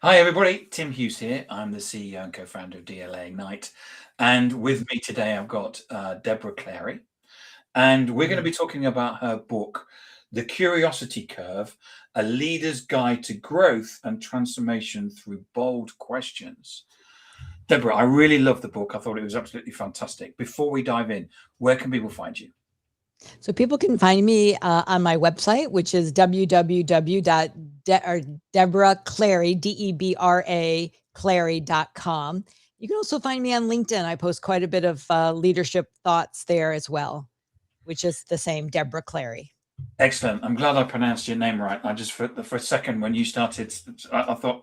Hi, everybody. Tim Hughes here. I'm the CEO and co-founder of DLA Ignite. And with me today, I've got Debra Clary. And we're going to Mm. be talking about her book, The Curiosity Curve, A Leader's Guide to Growth and Transformation Through Bold Questions. Debra, I really love the book. I thought it was absolutely fantastic. Before we dive in, where can people find you? So people can find me on my website, which is Debra Clary, Debra Clary.com. You can also find me on LinkedIn. I post quite a bit of leadership thoughts there as well, which is the same, Debra Clary. Excellent. I'm glad I pronounced your name right. I just, for a second, when you started, I thought,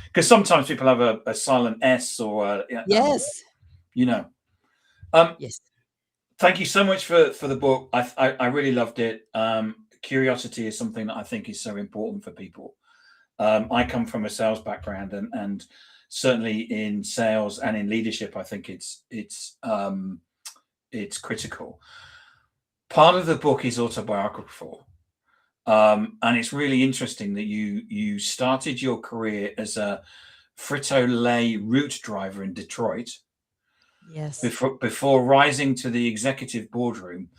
because sometimes people have a silent S or, Yes. you know. Um, Yes. Thank you so much for the book. I really loved it. Curiosity is something that I think is so important for people. I come from a sales background, and certainly in sales and in leadership, I think it's critical. Part of the book is autobiographical, and it's really interesting that you started your career as a Frito-Lay route driver in Detroit Yes. before rising to the executive boardroom.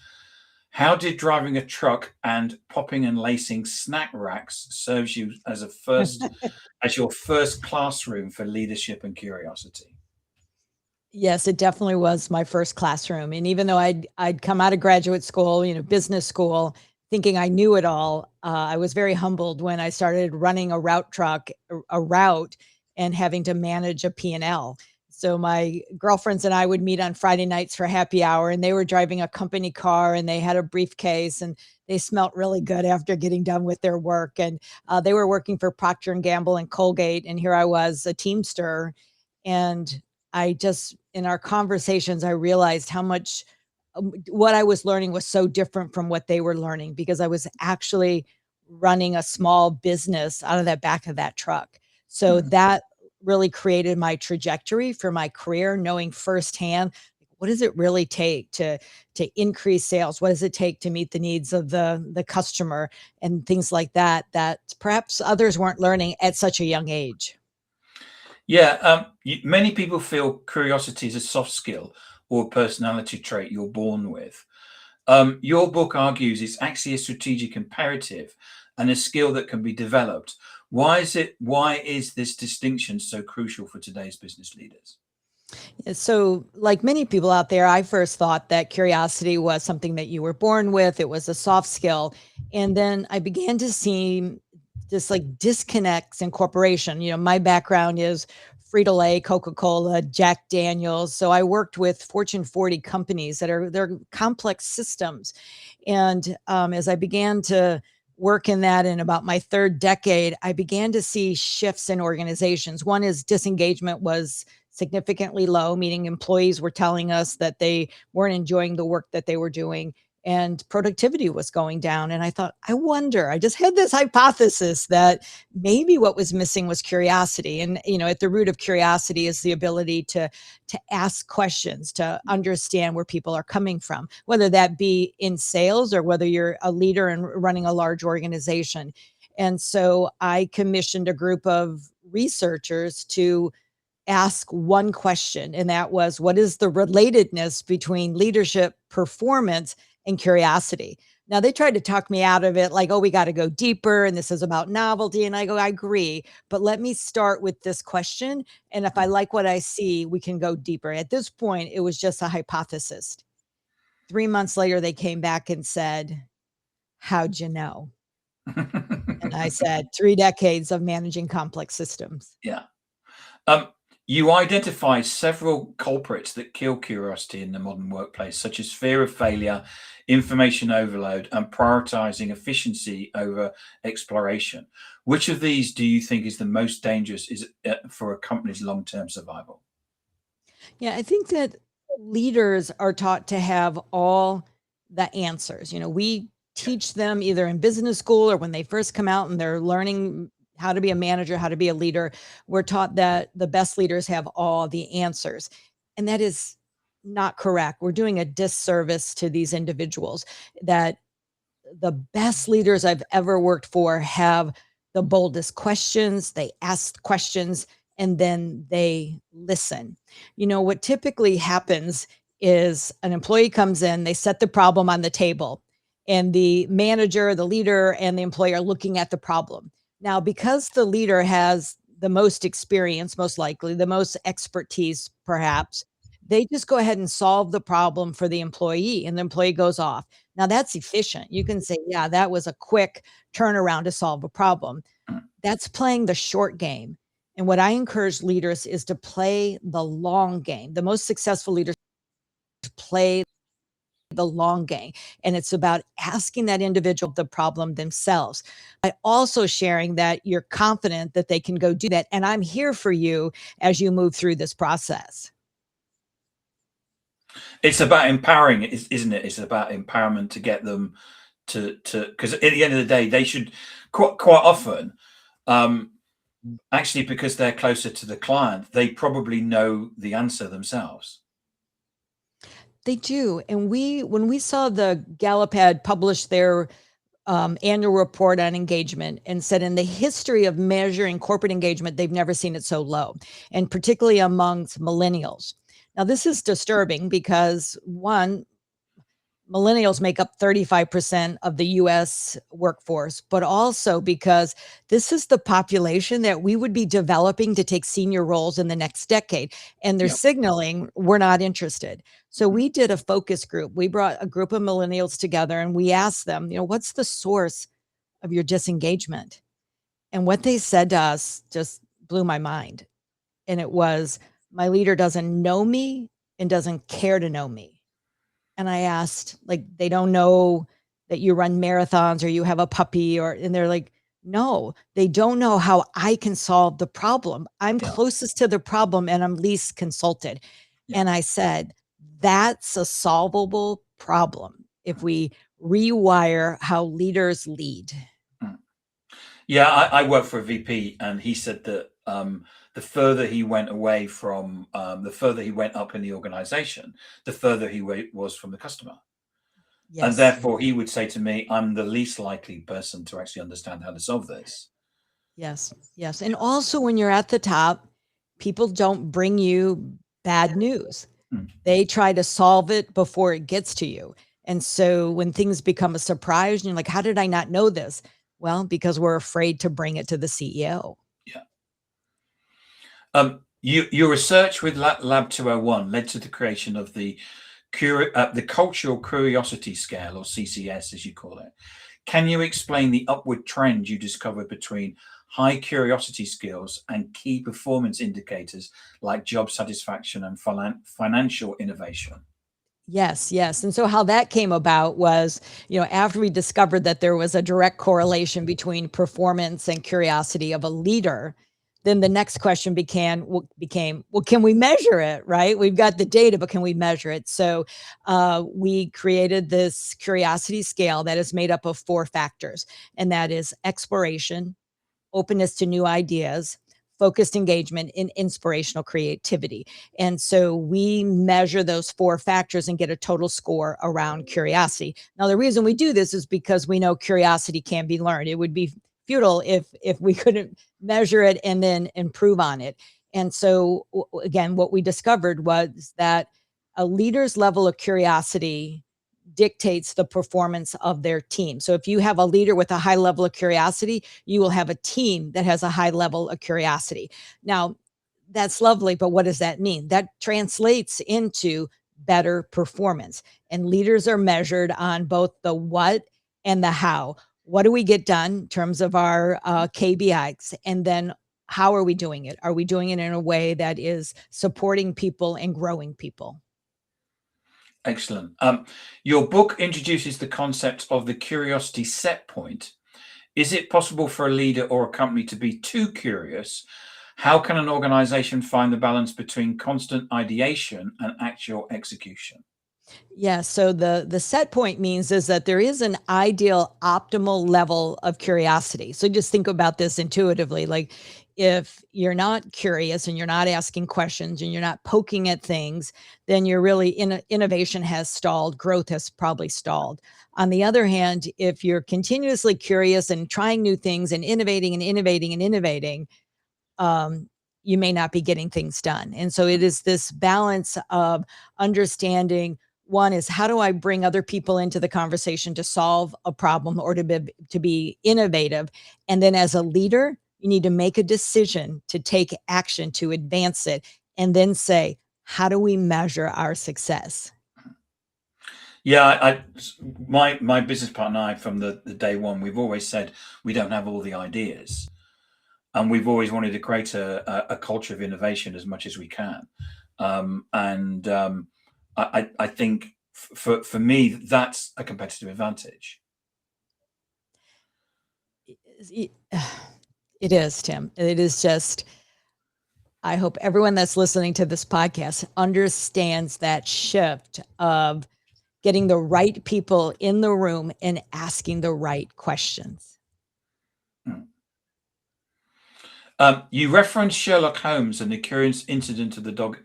How did driving a truck and popping and lacing snack racks serves you as your first classroom for leadership and curiosity? Yes, it definitely was my first classroom. And even though I'd come out of graduate school, business school, thinking I knew it all, I was very humbled when I started running a route truck, a route, and having to manage a P&L. So my girlfriends and I would meet on Friday nights for happy hour, and they were driving a company car, and they had a briefcase, and they smelt really good after getting done with their work. And they were working for Procter and Gamble and Colgate, and here I was, a Teamster, and I just, in our conversations, I realized how much what I was learning was so different from what they were learning, because I was actually running a small business out of that back of that truck. So Mm. that really created my trajectory for my career, knowing firsthand, what does it really take to increase sales? What does it take to meet the needs of the customer and things like that, that perhaps others weren't learning at such a young age. Yeah, many people feel curiosity is a soft skill or a personality trait you're born with. Your book argues it's actually a strategic imperative and a skill that can be developed. Why is it? Why is this distinction so crucial for today's business leaders? So, like many people out there, I first thought that curiosity was something that you were born with. It was a soft skill. And then I began to see just like disconnects in corporation. My background is Frito-Lay, Coca-Cola, Jack Daniels. So I worked with Fortune 40 companies they're complex systems. And as I began to work in that in about my third decade, I began to see shifts in organizations. One is disengagement was significantly low, meaning employees were telling us that they weren't enjoying the work that they were doing, and productivity was going down. And I thought, I just had this hypothesis that maybe what was missing was curiosity. And, at the root of curiosity is the ability to ask questions, to understand where people are coming from, whether that be in sales or whether you're a leader and running a large organization. And so I commissioned a group of researchers to ask one question, and that was, what is the relatedness between leadership performance and curiosity? Now, they tried to talk me out of it, like, oh, we got to go deeper, and this is about novelty. And I go, I agree, but let me start with this question. And if I like what I see, we can go deeper. At this point, it was just a hypothesis. 3 months later, they came back and said, how'd you know? And I said, 3 decades of managing complex systems. Yeah. Um, you identify several culprits that kill curiosity in the modern workplace, such as fear of failure, information overload, and prioritizing efficiency over exploration. Which of these do you think is the most dangerous for a company's long-term survival? Yeah, I think that leaders are taught to have all the answers. We teach them either in business school or when they first come out and they're learning how to be a manager, how to be a leader. We're taught that the best leaders have all the answers. And that is not correct. We're doing a disservice to these individuals. That the best leaders I've ever worked for have the boldest questions, they ask questions, and then they listen. What typically happens is an employee comes in, they set the problem on the table, and the manager, the leader, and the employee are looking at the problem. Now, because the leader has the most experience, most likely, the most expertise, perhaps, they just go ahead and solve the problem for the employee, and the employee goes off. Now, that's efficient. You can say, yeah, that was a quick turnaround to solve a problem. Mm. That's playing the short game. And what I encourage leaders is to play the long game. The most successful leaders play the long game. And it's about asking that individual the problem themselves, but also sharing that you're confident that they can go do that. And I'm here for you as you move through this process. It's about empowering, isn't it? It's about empowerment to get them to because at the end of the day, they should quite often, um, actually, because they're closer to the client, they probably know the answer themselves. They do. And when we saw the Gallup had published their annual report on engagement and said in the history of measuring corporate engagement, they've never seen it so low, and particularly amongst millennials. Now, this is disturbing because one, millennials make up 35% of the US workforce, but also because this is the population that we would be developing to take senior roles in the next decade. And they're Yeah. signaling we're not interested. So Mhm. we did a focus group. We brought a group of millennials together and we asked them, what's the source of your disengagement? And what they said to us just blew my mind. And it was, my leader doesn't know me and doesn't care to know me. And I asked, like, they don't know that you run marathons or you have a puppy, and they're like, no, they don't know how I can solve the problem. I'm Yeah. closest to the problem and I'm least consulted. Yeah. And I said, that's a solvable problem if we rewire how leaders lead. Mm. Yeah, I worked for a VP, and he said that the further he went away from, the further he went up in the organization, the further he was from the customer. And Yes. therefore, he would say to me, I'm the least likely person to actually understand how to solve this. Yes, yes, and also when you're at the top, people don't bring you bad news. Mm. They try to solve it before it gets to you, and so when things become a surprise and you're like, "How did I not know this?" Well, because we're afraid to bring it to the CEO. Yeah. Your research with Lab 201 led to the creation of the Cultural Curiosity Scale, or CCS, as you call it. Can you explain the upward trend you discovered between high curiosity skills and key performance indicators like job satisfaction and financial innovation? Yes, yes. And so how that came about was, after we discovered that there was a direct correlation between performance and curiosity of a leader, then the next question became, well, can we measure it? Right? We've got the data, but can we measure it? So we created this curiosity scale that is made up of 4 factors, and that is exploration, openness to new ideas, focused engagement, and inspirational creativity. And so we measure those 4 factors and get a total score around curiosity. Now, the reason we do this is because we know curiosity can be learned. It would be futile if we couldn't measure it and then improve on it. And so again, what we discovered was that a leader's level of curiosity dictates the performance of their team. So if you have a leader with a high level of curiosity, you will have a team that has a high level of curiosity. Now, that's lovely, but what does that mean? That translates into better performance. And leaders are measured on both the what and the how. What do we get done in terms of our KBIs? And then how are we doing it? Are we doing it in a way that is supporting people and growing people? Excellent. Your book introduces the concept of the curiosity set point. Is it possible for a leader or a company to be too curious? How can an organization find the balance between constant ideation and actual execution? Yeah, so the set point means is that there is an ideal optimal level of curiosity. So just think about this intuitively. Like if you're not curious and you're not asking questions and you're not poking at things, then you're really innovation has stalled, growth has probably stalled. On the other hand, if you're continuously curious and trying new things and innovating and innovating and innovating, um, you may not be getting things done. And so it is this balance of understanding one is how do I bring other people into the conversation to solve a problem or to be innovative? And then as a leader, you need to make a decision to take action to advance it and then say, how do we measure our success? Yeah, my business partner and I, from the day one, we've always said we don't have all the ideas, and we've always wanted to create a culture of innovation as much as we can. And I think for me that's a competitive advantage. It it is, Tim. It is just, I hope everyone that's listening to this podcast understands that shift of getting the right people in the room and asking the right questions. Hmm. You referenced Sherlock Holmes and the curious incident of the dog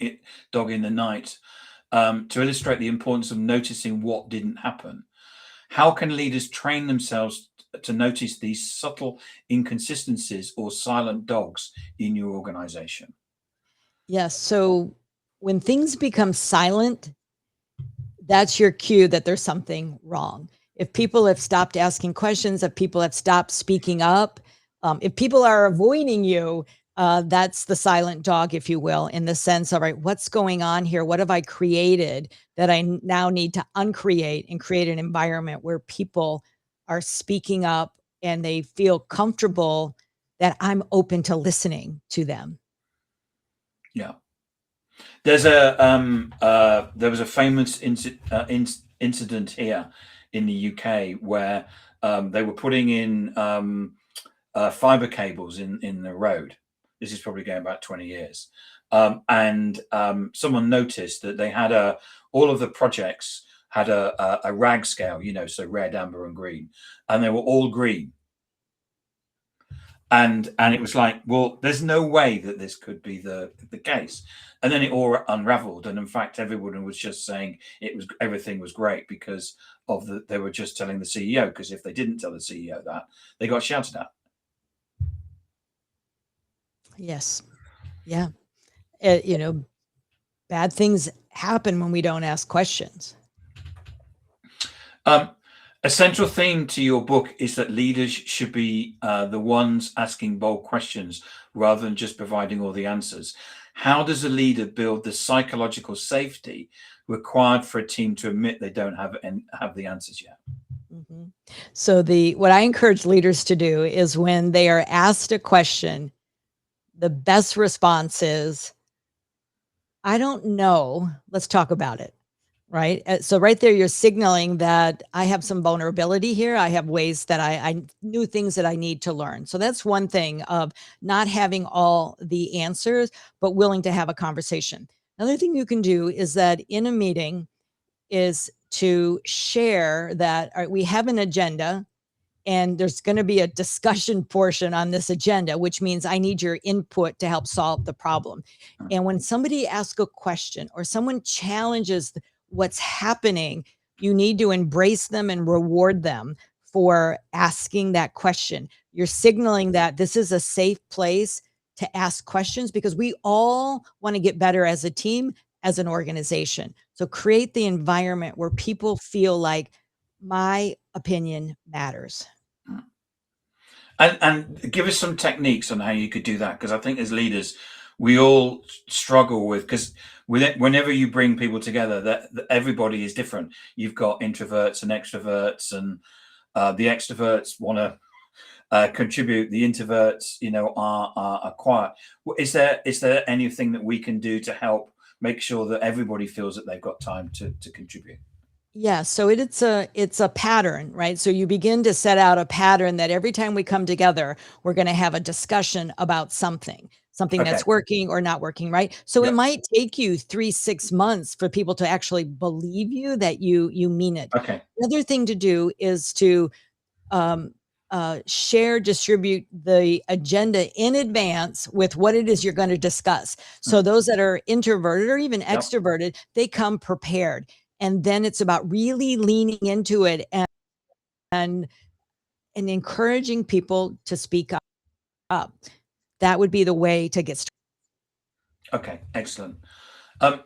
in the night to illustrate the importance of noticing what didn't happen. How can leaders train themselves to notice these subtle inconsistencies or silent dogs in your organization? Yes. So when things become silent, that's your cue that there's something wrong. If people have stopped asking questions, if people have stopped speaking up, if people are avoiding you, that's the silent dog, if you will, in the sense of, right, what's going on here? What have I created that now need to uncreate and create an environment where people are speaking up and they feel comfortable that I'm open to listening to them? Yeah. There was a famous incident here in the UK where they were putting in fiber cables in the road. This is probably going back 20 years. And someone noticed that they had all of the projects had a rag scale, so red, amber, and green, and they were all green. And it was like, well, there's no way that this could be the case. And then it all unraveled, and in fact everyone was just saying everything was great because they were just telling the CEO, because if they didn't tell the CEO that, they got shouted at. Yes. Yeah. You know, bad things happen when we don't ask questions. um, a central theme to your book is that leaders should be the ones asking bold questions rather than just providing all the answers. How does a leader build the psychological safety required for a team to admit they don't have the answers yet? Mhm. So what I encourage leaders to do is when they are asked a question, the best response is, "I don't know. Let's talk about it." Right? So right there, you're signaling that I have some vulnerability here. I have ways that I new things that I need to learn. So that's one thing of not having all the answers, but willing to have a conversation. Another thing you can do is that in a meeting is to share that, all right, we have an agenda and there's going to be a discussion portion on this agenda, which means I need your input to help solve the problem. And when somebody asks a question or someone challenges what's happening, you need to embrace them and reward them for asking that question. You're signaling that this is a safe place to ask questions because we all want to get better as a team, as an organization. So create the environment where people feel like my opinion matters. And give us some techniques on how you could do that, because I think as leaders, we all struggle with, because whenever you bring people together, that everybody is different. You've got introverts and extroverts, and the extroverts want to contribute. The introverts, are quiet. Is there anything that we can do to help make sure that everybody feels that they've got time to contribute? Yeah, so it's a pattern, right? So you begin to set out a pattern that every time we come together, we're going to have a discussion about something. something Okay. that's working or not working, right? So it Yep. might take you 3-6 months for people to actually believe you that you mean it. Okay. The other thing to do is to um, share, distribute the agenda in advance with what it is you're going to discuss. So Mm. those that are introverted or even Yep. extroverted, they come prepared. And then it's about really leaning into it and and encouraging people to speak up. That would be the way to get started. Okay. Excellent. Um,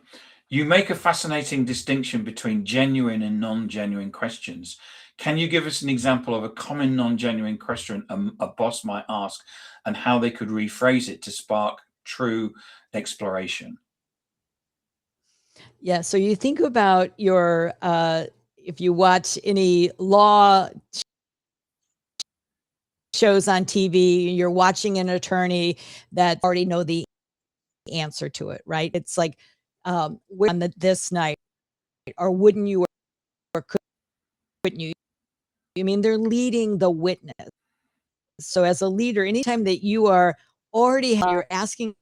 you make a fascinating distinction between genuine and non-genuine questions. Can you give us an example of a common non-genuine question a boss might ask and how they could rephrase it to spark true exploration? Yeah. So you think about your if you watch any law shows on TV, you're watching an attorney that already know the answer to it, right? It's like, on this night, or wouldn't you, or couldn't you? I mean, they're leading the witness. So as a leader, anytime that you are already, you're asking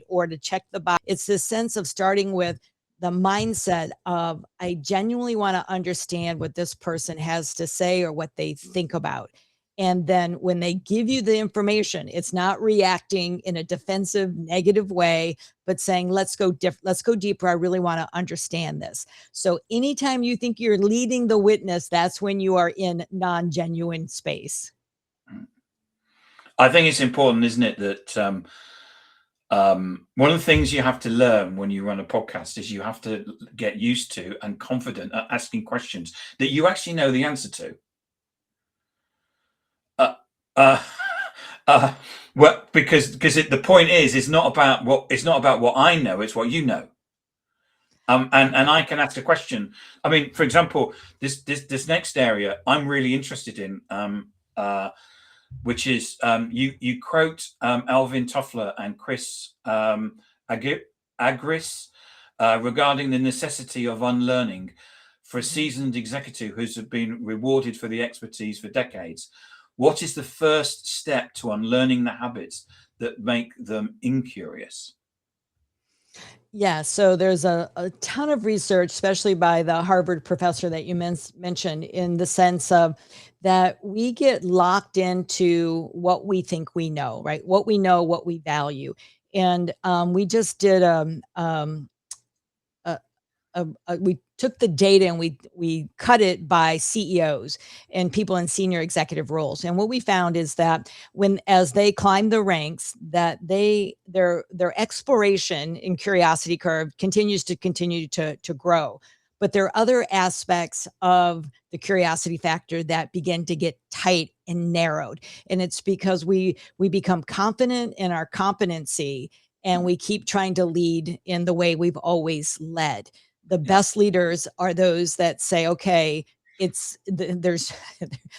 or to check the box. It's this sense of starting with the mindset of, I genuinely want to understand what this person has to say or what they think about. And then when they give you the information, it's not reacting in a defensive, negative way, but saying, let's go deeper. I really want to understand this. So anytime you think you're leading the witness, that's when you are in non-genuine space. I think it's important, isn't it, that one of the things you have to learn when you run a podcast is you have to get used to and confident at asking questions that you actually know the answer to. Uh, uh, uh, well, because the point is, it's not about what I know, it's what you know. And I can ask a question. I mean, for example, this next area I'm really interested in. Which is you quote Alvin Toffler and Chris Agris regarding the necessity of unlearning for a seasoned executive who's been rewarded for the expertise for decades. What is the first step to unlearning the habits that make them incurious? Yeah, so there's a ton of research, especially by the Harvard professor that you mentioned, in the sense of that we get locked into what we think we know, right? What we know, what we value. And we just did a, we took the data and we cut it by CEOs and people in senior executive roles. And what we found is that when as they climb the ranks, that their exploration and curiosity curve continue to grow. But there are other aspects of the curiosity factor that begin to get tight and narrowed. And it's because we become confident in our competency and we keep trying to lead in the way we've always led. The Yeah. best leaders are those that say, okay, there's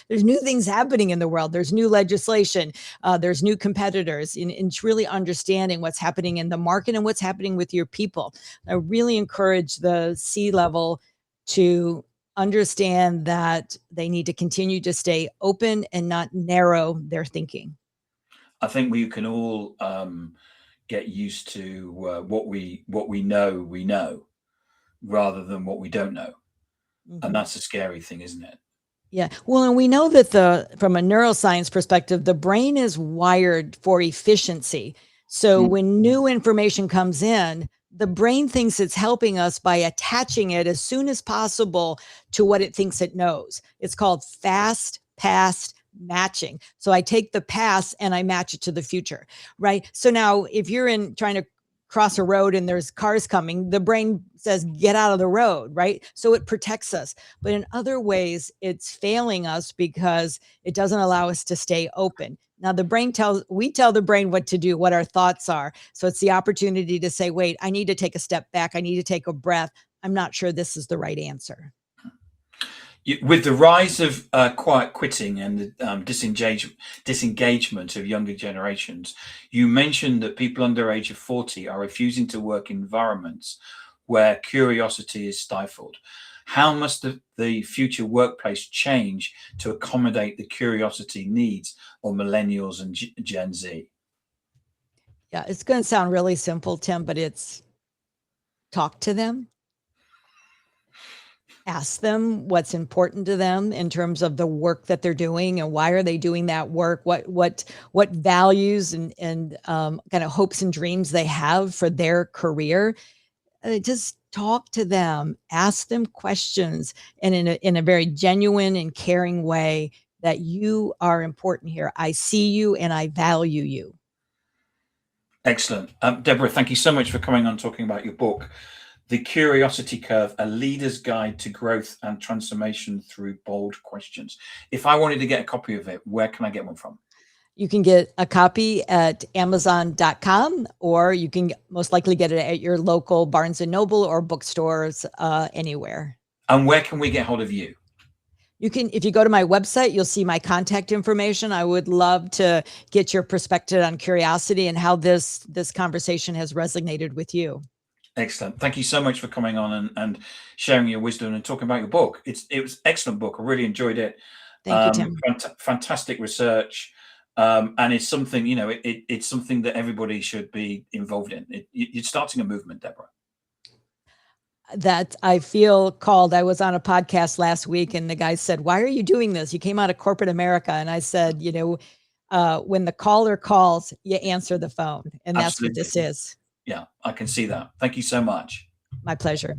there's new things happening in the world. There's new legislation. There's new competitors. And it's really understanding what's happening in the market and what's happening with your people. I really encourage the C-level to understand that they need to continue to stay open and not narrow their thinking. I think we can all get used to what we know rather than what we don't know. And Mhm. that's a scary thing, isn't it? Yeah. Well, and we know that from a neuroscience perspective, the brain is wired for efficiency. So Mm. when new information comes in, the brain thinks it's helping us by attaching it as soon as possible to what it thinks it knows. It's called fast past matching. So I take the past and I match it to the future, right? So now if you're in trying to cross a road and there's cars coming, the brain says, get out of the road, right? So it protects us. But in other ways, it's failing us because it doesn't allow us to stay open. Now, we tell the brain what to do, what our thoughts are. So it's the opportunity to say, wait, I need to take a step back. I need to take a breath. I'm not sure this is the right answer. With the rise of quiet quitting and the disengagement of younger generations, you mentioned that people under age of 40 are refusing to work in environments where curiosity is stifled. How must the future workplace change to accommodate the curiosity needs of millennials and Gen Z? Yeah, it's going to sound really simple, Tim, but it's talk to them. Ask them what's important to them in terms of the work that they're doing and why are they doing that work, what values and kind of hopes and dreams they have for their career. Just talk to them, ask them questions, and in a very genuine and caring way, that you are important here. I see you and I value you. Excellent. Deborah, thank you so much for coming on, talking about your book, The Curiosity Curve, A Leader's Guide to Growth and Transformation Through Bold Questions. If I wanted to get a copy of it, where can I get one from? You can get a copy at Amazon.com, or you can most likely get it at your local Barnes and Noble or bookstores, anywhere. And where can we get hold of you? You can, if you go to my website, you'll see my contact information. I would love to get your perspective on curiosity and how this conversation has resonated with you. Excellent. Thank you so much for coming on and sharing your wisdom and talking about your book. It was an excellent book. I really enjoyed it. Thank you, Tim. Fantastic research. And it's something, it's something that everybody should be involved in. You're starting a movement, Deborah. That I feel called. I was on a podcast last week and the guy said, "Why are you doing this? You came out of corporate America." And I said, when the caller calls, you answer the phone. And that's what Absolutely. this is. Yeah, I can see that. Thank you so much. My pleasure.